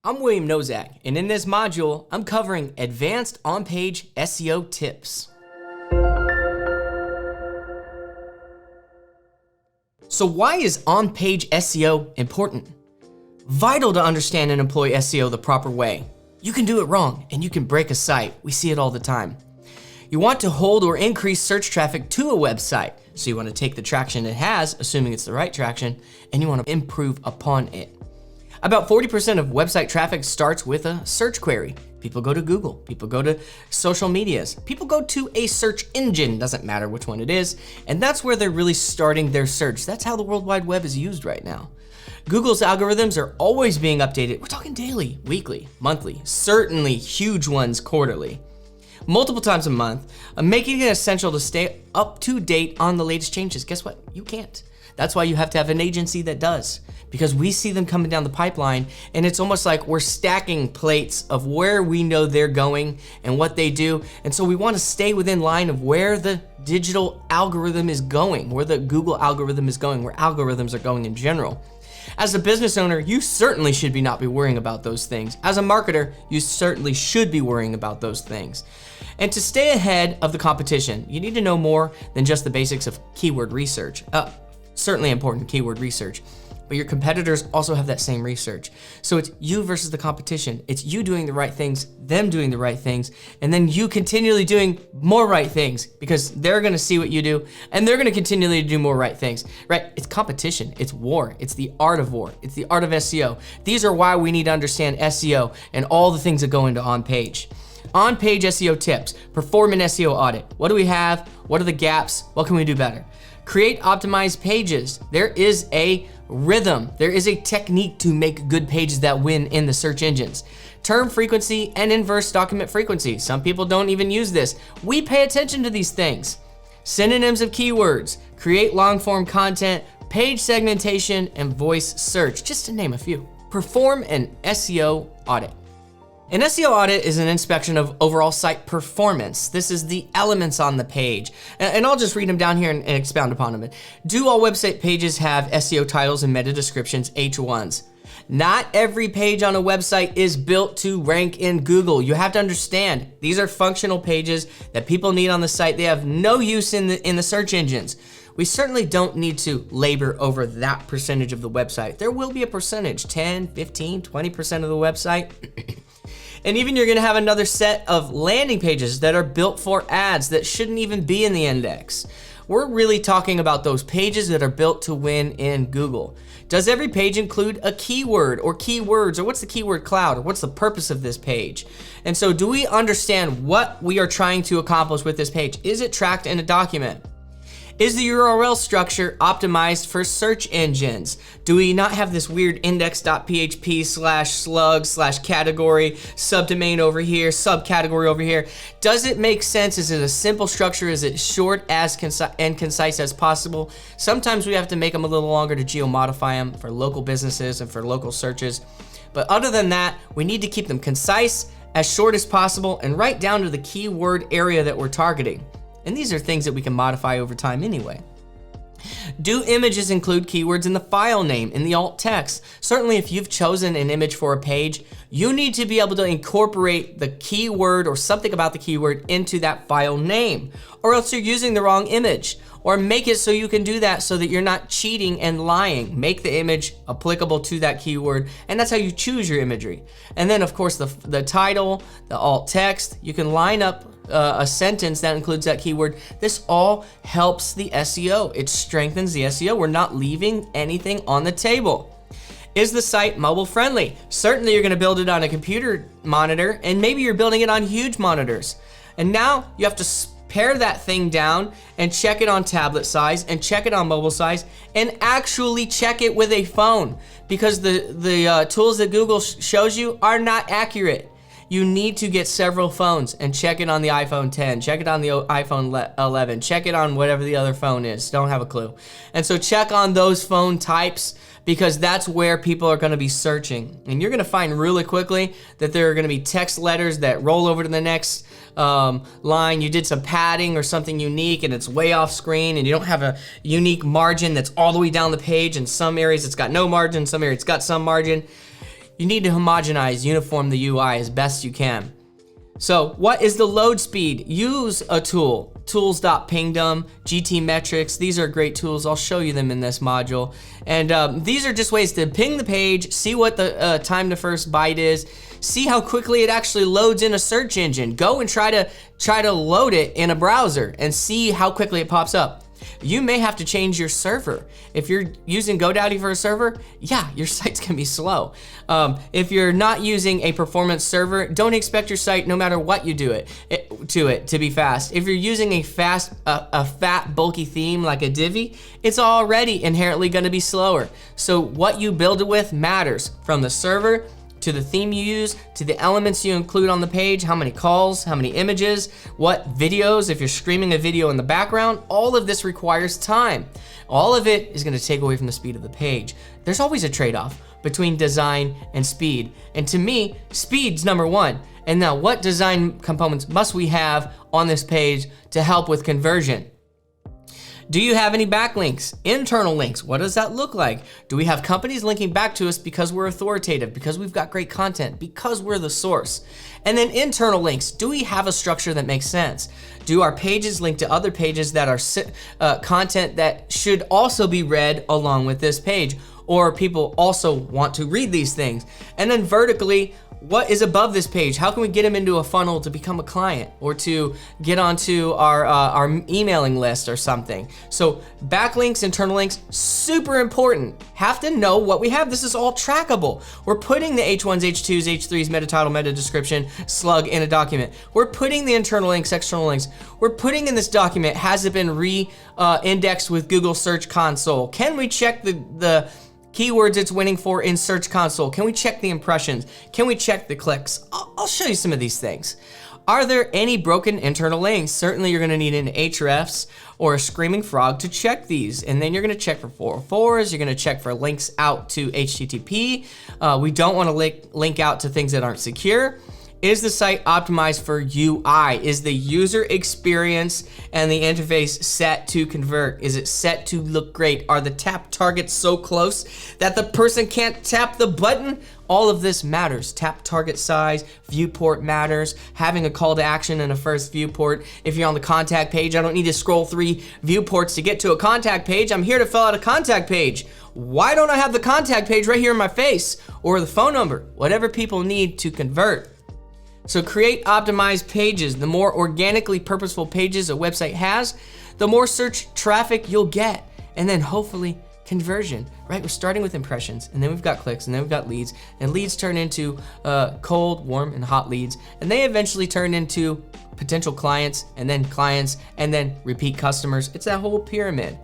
I'm William Nozak, and in this module, I'm covering advanced on-page SEO tips. So why is on-page SEO important? Vital to understand and employ SEO the proper way. You can do it wrong, and you can break a site. We see it all the time. You want to hold or increase search traffic to a website. So you want to take the traction it has, assuming it's the right traction, and you want to improve upon it. About 40% of website traffic starts with a search query. People go to Google, people go to social medias, people go to a search engine, doesn't matter which one it is, and that's where they're really starting their search. That's how the World Wide Web is used right now. Google's algorithms are always being updated. We're talking daily, weekly, monthly, certainly huge ones quarterly. Multiple times a month, making it essential to stay up to date on the latest changes. Guess what? You can't. That's why you have to have an agency that does, because we see them coming down the pipeline, and it's almost like we're stacking plates of where we know they're going and what they do. And so we want to stay within line of where the digital algorithm is going, where the Google algorithm is going, where algorithms are going in general. As a business owner, you certainly should not be worrying about those things. As a marketer, you certainly should be worrying about those things. And to stay ahead of the competition, you need to know more than just the basics of keyword research. Certainly important keyword research, but your competitors also have that same research. So it's you versus the competition. It's you doing the right things, them doing the right things, and then you continually doing more right things because they're gonna see what you do and they're gonna continually do more right things, right? It's competition, it's war, it's the art of war, it's the art of SEO. These are why we need to understand SEO and all the things that go into on-page. On-page SEO tips, perform an SEO audit. What do we have? What are the gaps? What can we do better? Create optimized pages. There is a rhythm. There is a technique to make good pages that win in the search engines. Term frequency and inverse document frequency. Some people don't even use this. We pay attention to these things. Synonyms of keywords. Create long form content, page segmentation, and voice search, just to name a few. Perform an SEO audit. An SEO audit is an inspection of overall site performance. This is the elements on the page. And I'll just read them down here and expound upon them. Do all website pages have SEO titles and meta descriptions, H1s? Not every page on a website is built to rank in Google. You have to understand, these are functional pages that people need on the site. They have no use in the search engines. We certainly don't need to labor over that percentage of the website. There will be a percentage, 10, 15, 20% of the website. And even you're gonna have another set of landing pages that are built for ads that shouldn't even be in the index. We're really talking about those pages that are built to win in Google. Does every page include a keyword or keywords, or what's the keyword cloud, or what's the purpose of this page? And so do we understand what we are trying to accomplish with this page? Is it tracked in a document? Is the URL structure optimized for search engines? Do we not have this weird index.php/slug/category, subdomain over here, subcategory over here? Does it make sense? Is it a simple structure? Is it short as concise as possible? Sometimes we have to make them a little longer to geo-modify them for local businesses and for local searches. But other than that, we need to keep them concise, as short as possible, and right down to the keyword area that we're targeting. And these are things that we can modify over time anyway. Do images include keywords in the file name, in the alt text? Certainly if you've chosen an image for a page, you need to be able to incorporate the keyword or something about the keyword into that file name, or else you're using the wrong image. Or make it so you can do that so that you're not cheating and lying. Make the image applicable to that keyword, and that's how you choose your imagery. And then of course the title, the alt text, you can line up a sentence that includes that keyword. This all helps the SEO. It strengthens the SEO. We're not leaving anything on the table. Is the site mobile friendly? Certainly you're gonna build it on a computer monitor, and maybe you're building it on huge monitors. And now you have to pare that thing down and check it on tablet size and check it on mobile size and actually check it with a phone, because the tools that Google shows you are not accurate. You need to get several phones and check it on the iPhone 10, check it on the iPhone 11, check it on whatever the other phone is. Don't have a clue. And so check on those phone types, because that's where people are gonna be searching. And you're gonna find really quickly that there are gonna be text letters that roll over to the next line. You did some padding or something unique and it's way off screen, and you don't have a unique margin that's all the way down the page. In some areas it's got no margin, some areas it's got some margin. You need to homogenize, uniform the UI as best you can. So what is the load speed? Use a tool, tools.pingdom, GTmetrix. These are great tools. I'll show you them in this module. And these are just ways to ping the page, see what the time to first byte is, see how quickly it actually loads in a search engine. Go and try to load it in a browser and see how quickly it pops up. You may have to change your server. If you're using GoDaddy for a server, yeah, your site's gonna be slow. If you're not using a performance server, don't expect your site, no matter what you do to be fast. If you're using a fat, bulky theme like a Divi, it's already inherently gonna be slower. So what you build it with matters, from the server to the theme you use, to the elements you include on the page, how many calls, how many images, what videos, if you're streaming a video in the background. All of this requires time. All of it is gonna take away from the speed of the page. There's always a trade-off between design and speed. And to me, speed's number one. And now, what design components must we have on this page to help with conversion? Do you have any backlinks? Internal links, what does that look like? Do we have companies linking back to us because we're authoritative, because we've got great content, because we're the source? And then internal links, do we have a structure that makes sense? Do our pages link to other pages that are content that should also be read along with this page? Or people also want to read these things? And then vertically, what is above this page? How can we get them into a funnel to become a client or to get onto our emailing list or something? So backlinks, internal links, super important. Have to know what we have. This is all trackable. We're putting the H1s, H2s, H3s, meta title, meta description, slug in a document. We're putting the internal links, external links. We're putting in this document, has it been re-indexed with Google Search Console? Can we check the keywords it's winning for in Search Console? Can we check the impressions? Can we check the clicks? I'll show you some of these things. Are there any broken internal links? Certainly you're gonna need an hrefs or a screaming frog to check these. And then you're gonna check for 404s, you're gonna check for links out to HTTP. We don't wanna link out to things that aren't secure. Is the site optimized for UI? Is the user experience and the interface set to convert? Is it set to look great? Are the tap targets so close that the person can't tap the button? All of this matters. Tap target size, viewport matters, having a call to action in a first viewport. If you're on the contact page, I don't need to scroll 3 viewports to get to a contact page. I'm here to fill out a contact page. Why don't I have the contact page right here in my face, or the phone number? Whatever people need to convert. So create optimized pages. The more organically purposeful pages a website has, the more search traffic you'll get, and then hopefully conversion, right? We're starting with impressions, and then we've got clicks, and then we've got leads, and leads turn into cold, warm, and hot leads, and they eventually turn into potential clients, and then repeat customers. It's that whole pyramid.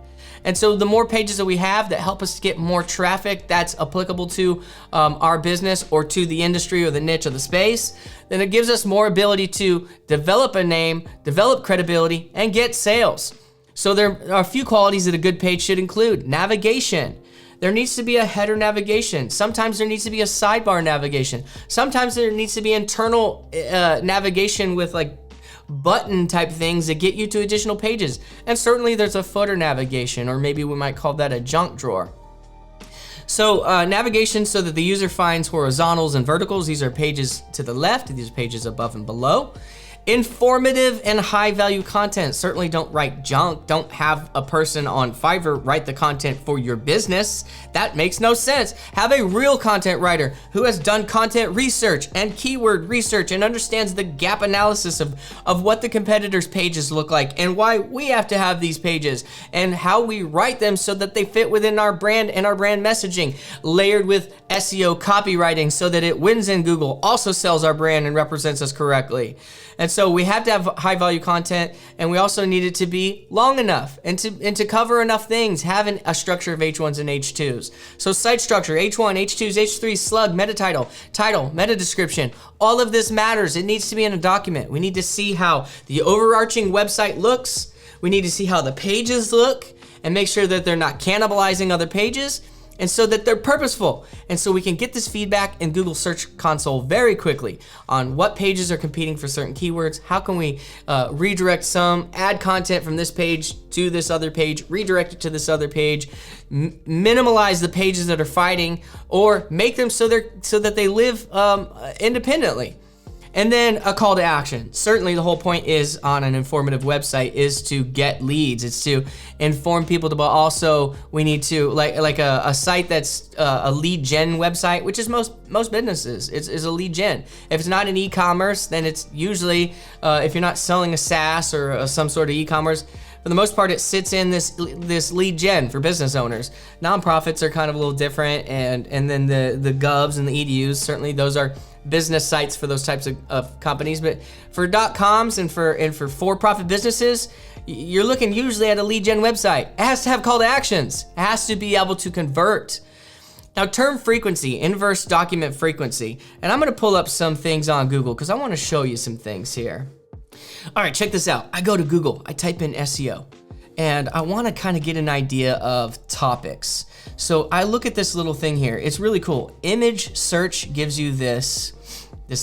And so the more pages that we have that help us get more traffic that's applicable to our business or to the industry or the niche or the space, then it gives us more ability to develop a name, develop credibility, and get sales. So there are a few qualities that a good page should include. Navigation. There needs to be a header navigation. Sometimes there needs to be a sidebar navigation. Sometimes there needs to be internal navigation with like button type things that get you to additional pages. And certainly there's a footer navigation, or maybe we might call that a junk drawer. So navigation so that the user finds horizontals and verticals. These are pages to the left, these are pages above and below. Informative and high value content. Certainly don't write junk. Don't have a person on Fiverr write the content for your business. That makes no sense. Have a real content writer who has done content research and keyword research and understands the gap analysis of what the competitors' pages look like and why we have to have these pages and how we write them so that they fit within our brand and our brand messaging, layered with SEO copywriting so that it wins in Google, also sells our brand and represents us correctly. And so we have to have high value content, and we also need it to be long enough and to cover enough things, having a structure of H1s and H2s. So site structure, H1, H2s, H3s, slug, meta title, meta description, all of this matters. It needs to be in a document. We need to see how the overarching website looks. We need to see how the pages look and make sure that they're not cannibalizing other pages. and so that they're purposeful. And so we can get this feedback in Google Search Console very quickly on what pages are competing for certain keywords. How can we redirect some, add content from this page to this other page, redirect it to this other page, minimize the pages that are fighting, or make them so that they live independently. And then a call to action. Certainly the whole point is on an informative website is to get leads. It's to inform people, but also we need to, like a site that's a lead gen website, which is most businesses, is a lead gen. If it's not an e-commerce, then it's usually, if you're not selling a SaaS or some sort of e-commerce, for the most part, it sits in this lead gen for business owners. Nonprofits are kind of a little different, and then the govs and the EDUs, certainly those are business sites for those types of companies. But for .coms and for profit businesses, you're looking usually at a lead gen website. It has to have call to actions. It has to be able to convert. Now, term frequency, inverse document frequency, and I'm gonna pull up some things on Google because I wanna show you some things here. All right, check this out. I go to Google, I type in SEO, and I wanna kind of get an idea of topics. So I look at this little thing here. It's really cool. Image search gives you this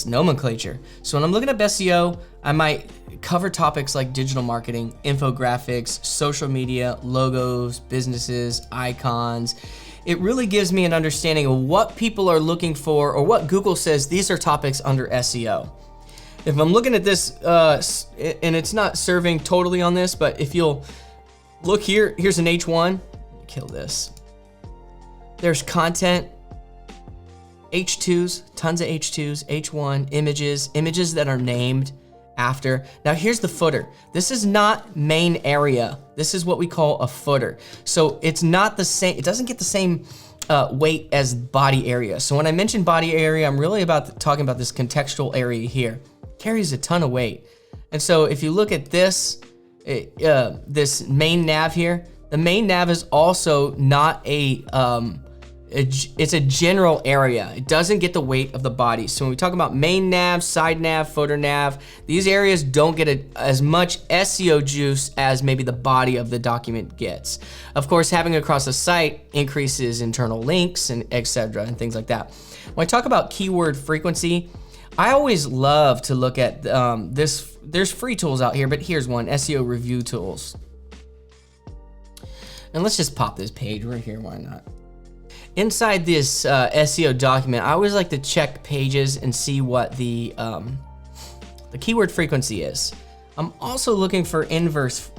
nomenclature. So when I'm looking up SEO, I might cover topics like digital marketing, infographics, social media, logos, businesses, icons. It really gives me an understanding of what people are looking for, or what Google says these are topics under SEO. If I'm looking at this, and it's not serving totally on this, but if you'll look here, here's an H1. Kill this. There's content, H2s, tons of H2s, H1, images that are named after. Now here's the footer. This is not main area. This is what we call a footer. So it's not the same, it doesn't get the same weight as body area. So when I mention body area, I'm really talking about this contextual area here. It carries a ton of weight. And so if you look at this, this main nav here, the main nav is also not it's a general area. It doesn't get the weight of the body. So when we talk about main nav, side nav, footer nav, these areas don't get as much SEO juice as maybe the body of the document gets. Of course, having it across the site increases internal links and etc. and things like that. When I talk about keyword frequency, I always love to look at this. There's free tools out here, but here's one, SEO review tools. And let's just pop this page right here, why not? Inside this SEO document, I always like to check pages and see what the keyword frequency is. I'm also looking for inverse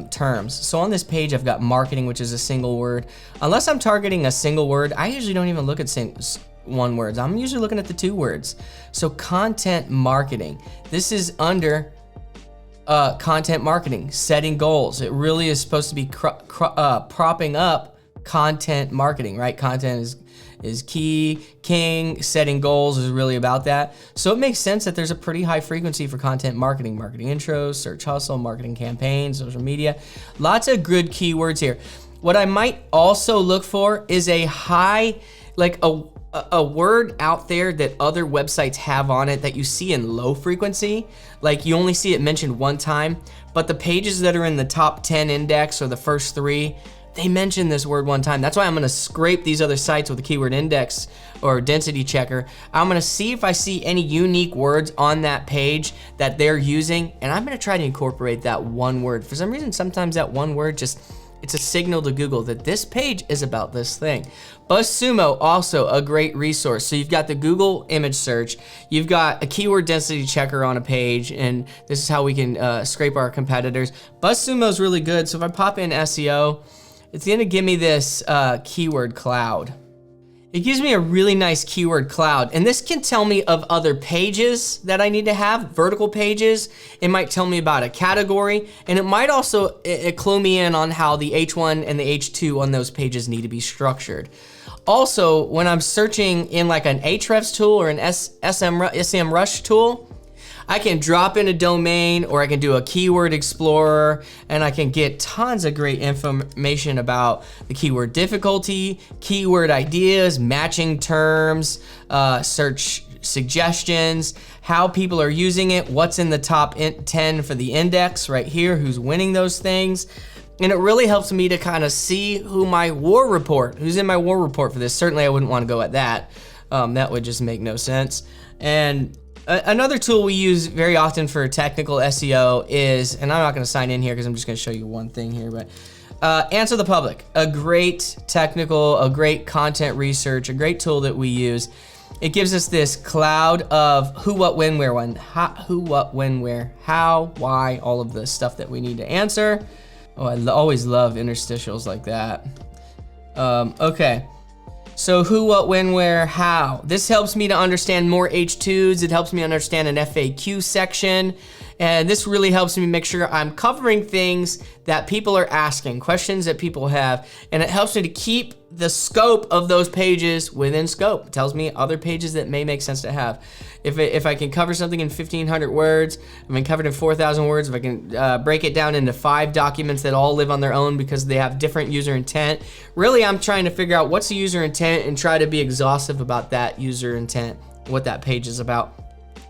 terms. So on this page, I've got marketing, which is a single word. Unless I'm targeting a single word, I usually don't even look at one words. I'm usually looking at the two words. So content marketing. This is under content marketing, setting goals. It really is supposed to be propping up content marketing, right? Content is king, setting goals is really about that. So it makes sense that there's a pretty high frequency for content marketing intros, search hustle, marketing campaigns, social media. Lots of good keywords here. What I might also look for is a high, like a word out there that other websites have on it that you see in low frequency. Like you only see it mentioned one time, but the pages that are in the top 10 index or the first 3, they mention this word one time. That's why I'm gonna scrape these other sites with a keyword index or density checker. I'm gonna see if I see any unique words on that page that they're using, and I'm gonna try to incorporate that one word. For some reason, sometimes that one word it's a signal to Google that this page is about this thing. BuzzSumo, also a great resource. So you've got the Google image search, you've got a keyword density checker on a page, and this is how we can scrape our competitors. BuzzSumo is really good. So if I pop in SEO, it's gonna give me this keyword cloud. It gives me a really nice keyword cloud, and this can tell me of other pages that I need to have, vertical pages. It might tell me about a category, and it might also clue me in on how the H1 and the H2 on those pages need to be structured. Also, when I'm searching in like an Ahrefs tool or an SEMrush tool, I can drop in a domain, or I can do a keyword explorer, and I can get tons of great information about the keyword difficulty, keyword ideas, matching terms, search suggestions, how people are using it, what's in the top 10 for the index right here, who's winning those things. And it really helps me to kind of see who's in my war report for this. Certainly I wouldn't want to go at that. That would just make no sense. And another tool we use very often for technical SEO is, and I'm not going to sign in here because I'm just going to show you one thing here, but Answer the Public, a great content research, a great tool that we use. It gives us this cloud of who, what, when, where, who, what, when, where, how, why, all of the stuff that we need to answer. Oh, I always love interstitials like that. Okay. So who, what, when, where, how. This helps me to understand more H2s. It helps me understand an FAQ section. And this really helps me make sure I'm covering things that people are asking, questions that people have. And it helps me to keep the scope of those pages within scope. It tells me other pages that may make sense to have. If I can cover something in 1,500 words, I mean covered in 4,000 words, if I can break it down into 5 documents that all live on their own because they have different user intent. Really, I'm trying to figure out what's the user intent and try to be exhaustive about that user intent, what that page is about,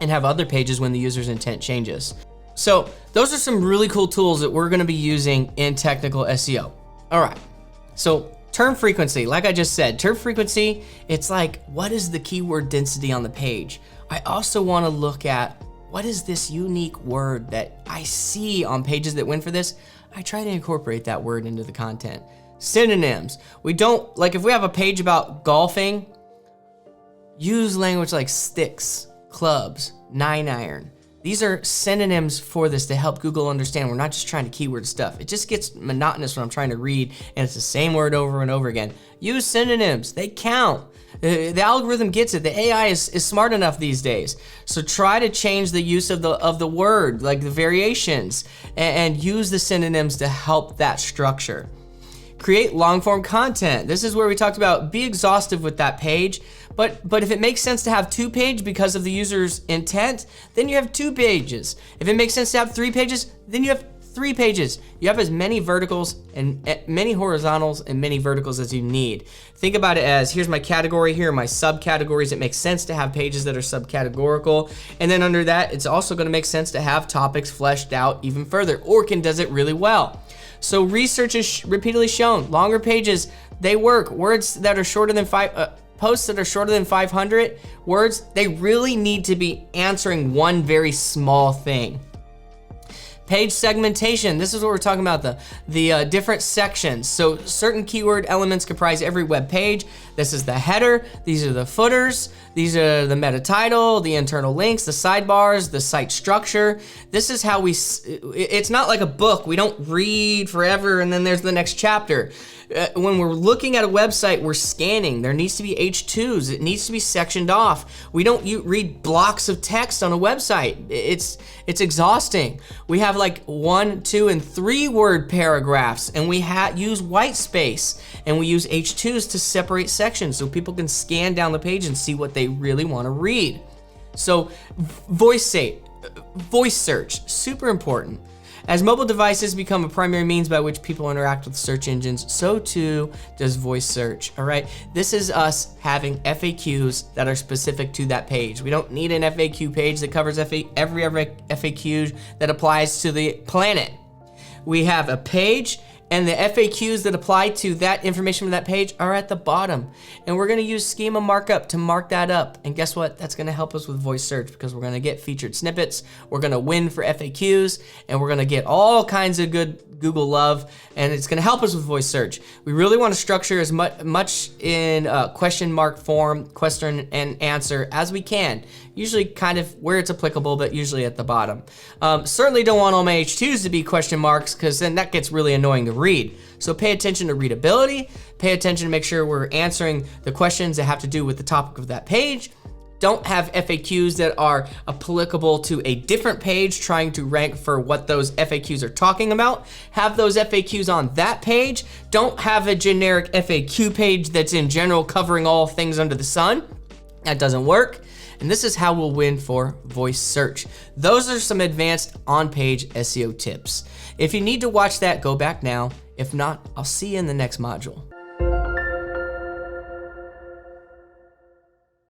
and have other pages when the user's intent changes. So those are some really cool tools that we're gonna be using in technical SEO. All right, so term frequency, like I just said, term frequency, it's like, what is the keyword density on the page? I also wanna look at what is this unique word that I see on pages that win for this? I try to incorporate that word into the content. Synonyms, we don't, like if we have a page about golfing, use language like sticks, clubs, 9-iron. These are synonyms for this to help Google understand we're not just trying to keyword stuff. It just gets monotonous when I'm trying to read and it's the same word over and over again. Use synonyms, they count. The algorithm gets it. The AI is smart enough these days. So try to change the use of the word, like the variations, and use the synonyms to help that structure. Create long form content. This is where we talked about be exhaustive with that page, but if it makes sense to have 2 pages because of the user's intent, then you have 2 pages. If it makes sense to have 3 pages, then you have 3 pages. You have as many verticals and many horizontals and many verticals as you need. Think about it as, here's my category, here are my subcategories. It makes sense to have pages that are subcategorical. And then under that, it's also gonna make sense to have topics fleshed out even further. Orkin does it really well. So research has repeatedly shown longer pages, they work. Words that are shorter than posts that are shorter than 500 words, they really need to be answering one very small thing. Page segmentation, this is what we're talking about, the different sections. So certain keyword elements comprise every web page. This is the header, these are the footers, these are the meta title, the internal links, the sidebars, the site structure. This is how it's not like a book. We don't read forever and then there's the next chapter. When we're looking at a website, we're scanning. There needs to be H2s. It needs to be sectioned off. We don't read blocks of text on a website. It's exhausting. We have like 1, 2, and 3 word paragraphs, and we use white space, and we use H2s to separate sections so people can scan down the page and see what they really want to read. So voice search, super important. As mobile devices become a primary means by which people interact with search engines, so too does voice search, all right? This is us having FAQs that are specific to that page. We don't need an FAQ page that covers every FAQ that applies to the planet. We have a page, and the FAQs that apply to that information from that page are at the bottom. And we're gonna use schema markup to mark that up. And guess what? That's gonna help us with voice search because we're gonna get featured snippets, we're gonna win for FAQs, and we're gonna get all kinds of good Google love, and it's gonna help us with voice search. We really wanna structure as much in question mark form, question and answer as we can. Usually kind of where it's applicable, but usually at the bottom. Certainly don't want all my H2s to be question marks because then that gets really annoying to read. So pay attention to readability, pay attention to make sure we're answering the questions that have to do with the topic of that page. Don't have FAQs that are applicable to a different page trying to rank for what those FAQs are talking about. Have those FAQs on that page. Don't have a generic FAQ page that's in general covering all things under the sun. That doesn't work. And this is how we'll win for voice search. Those are some advanced on-page SEO tips. If you need to watch that, go back now. If not, I'll see you in the next module.